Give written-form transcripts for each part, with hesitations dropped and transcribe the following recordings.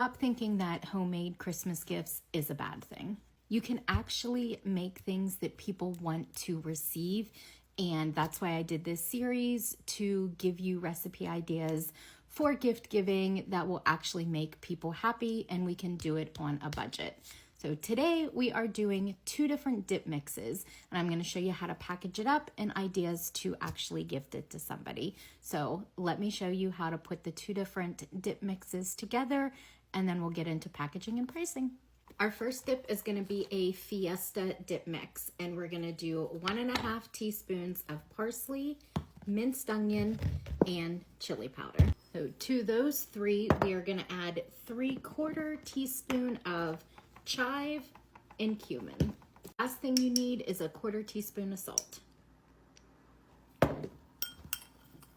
Stop thinking that homemade Christmas gifts is a bad thing. You can actually make things that people want to receive, and that's why I did this series, to give you recipe ideas for gift giving that will actually make people happy, and we can do it on a budget. So today we are doing 2 different dip mixes, and I'm going to show you how to package it up and ideas to actually gift it to somebody. So let me show you how to put the 2 different dip mixes together, and then we'll get into packaging and pricing. Our first dip is going to be a Fiesta Dip mix, and we're going to do 1.5 teaspoons of parsley, minced onion, and chili powder. So to those 3, we are going to add 3/4 teaspoon of chive and cumin. Last thing you need is 1/4 teaspoon of salt.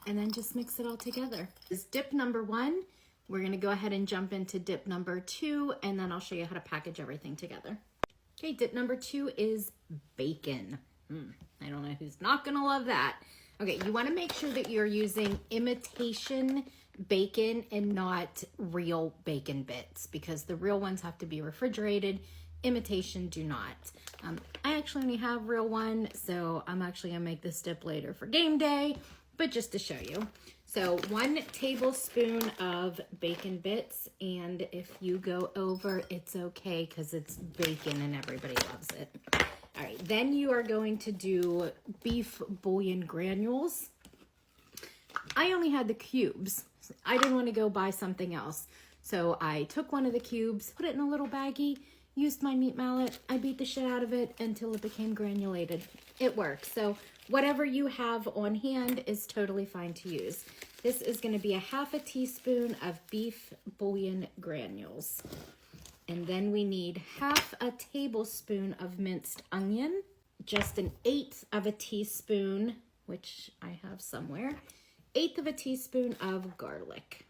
And then just mix it all together. This is dip number 1. We're gonna go ahead and jump into dip number 2, and then I'll show you how to package everything together. Okay, dip number 2 is bacon. I don't know who's not gonna love that. Okay, you wanna make sure that you're using imitation bacon and not real bacon bits, because the real ones have to be refrigerated. Imitation do not. I actually only have real one, so I'm actually gonna make this dip later for game day, but just to show you. So 1 tablespoon of bacon bits, and if you go over, it's okay because it's bacon and everybody loves it. All right, then you are going to do beef bouillon granules. I only had the cubes. I didn't want to go buy something else. So I took one of the cubes, put it in a little baggie, used my meat mallet. I beat the shit out of it until it became granulated. It works. So whatever you have on hand is totally fine to use. This is going to be 1/2 teaspoon of beef bouillon granules. And then we need 1/2 tablespoon of minced onion, just 1/8 of a teaspoon, which I have somewhere, 1/8 of a teaspoon of garlic.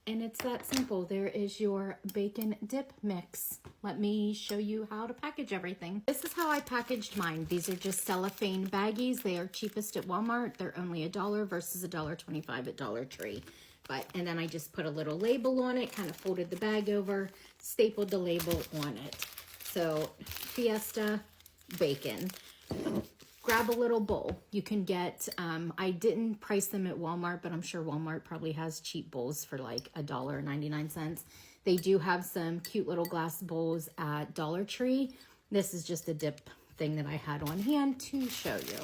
And it's that simple. There is your bacon dip mix. Let me show you how to package everything. This is how I packaged mine. These are just cellophane baggies. They are cheapest at Walmart. They're only $1 versus $1.25 at Dollar Tree. And then I just put a little label on it, kind of folded the bag over, stapled the label on it. So Fiesta bacon. Grab a little bowl. You can get, I didn't price them at Walmart, but I'm sure Walmart probably has cheap bowls for like $1.99. They do have some cute little glass bowls at Dollar Tree. This is just a dip thing that I had on hand to show you.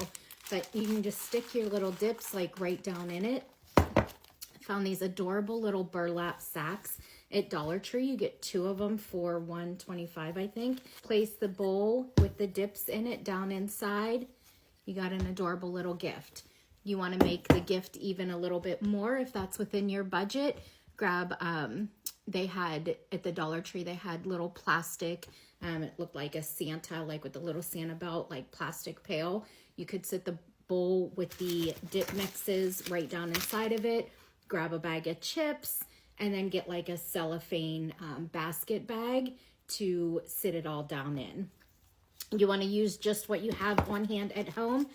But you can just stick your little dips like right down in it. Found these adorable little burlap sacks at Dollar Tree. You get 2 of them for $1.25, I think. Place the bowl with the dips in it down inside. You got an adorable little gift. You want to make the gift even a little bit more if that's within your budget. Grab, they had, at the Dollar Tree, they had little plastic, it looked like a Santa, like with the little Santa belt, like plastic pail. You could sit the bowl with the dip mixes right down inside of it. Grab a bag of chips, and then get like a cellophane basket bag to sit it all down in. You want to use just what you have on hand at home.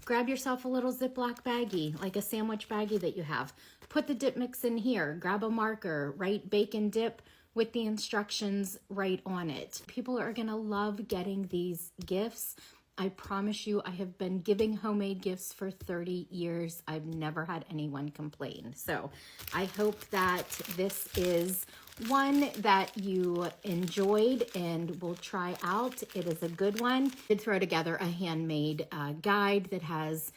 Grab yourself a little Ziploc baggie, like a sandwich baggie that you have. Put the dip mix in here. Grab a marker, write bacon dip with the instructions right on it. People are going to love getting these gifts. I promise you, I have been giving homemade gifts for 30 years. I've never had anyone complain. So I hope that this is one that you enjoyed and will try out. It is a good one. I did throw together a handmade guide that has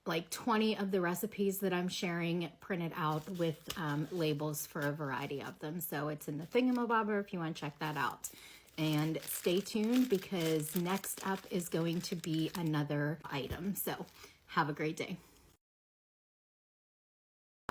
like 20 of the recipes that I'm sharing printed out with labels for a variety of them. So it's in the thingamabobber if you want to check that out. And stay tuned because next up is going to be another item. So have a great day.